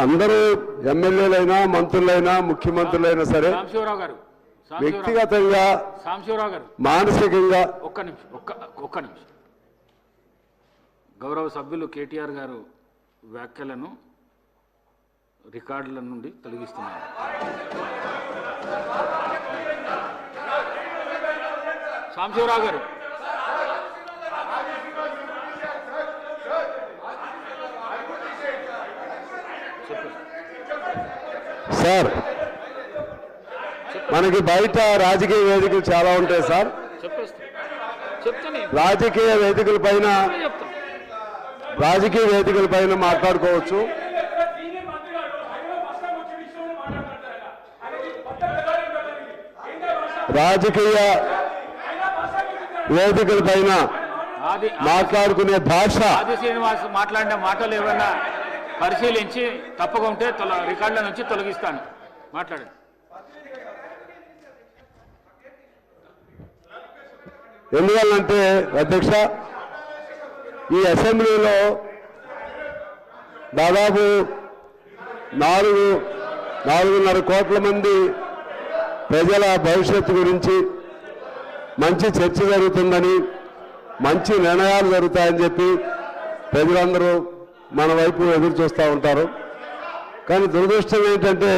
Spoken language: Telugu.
అందరూ ఎమ్మెల్యేలైనా మంత్రులైనా ముఖ్యమంత్రులైనా సరే వ్యక్తిగతంగా మానసికంగా ఒక్క నిమిషం గౌరవ సభ్యులు కేటీఆర్ గారు వ్యాఖ్యలను రికార్డుల నుండి తొలగిస్తున్నారు. సాంబశివరావు గారు సార్, మనకి బయట రాజకీయ వేదికలు చాలా ఉంటాయి సార్. రాజకీయ వేదికల పైన మాట్లాడుకోవచ్చు. రాజకీయ వేదికల పైన మాట్లాడుకునే భాష శ్రీనివాస్ మాట్లాడిన మాటలు ఏమైనా పరిశీలించి తప్పగా ఉంటే రికార్డుల నుంచి తొలగిస్తాను. మాట్లాడండి. ఎందువల్లంటే అధ్యక్ష, ఈ అసెంబ్లీలో దాదాపు 4.5 కోట్ల మంది ప్రజల భవిష్యత్తు గురించి మంచి చర్చ జరుగుతుందని, మంచి నిర్ణయాలు జరుగుతాయని చెప్పి ప్రజలందరూ మన వైపు ఎదురు చూస్తూ ఉంటారు. కానీ దురదృష్టం ఏంటంటే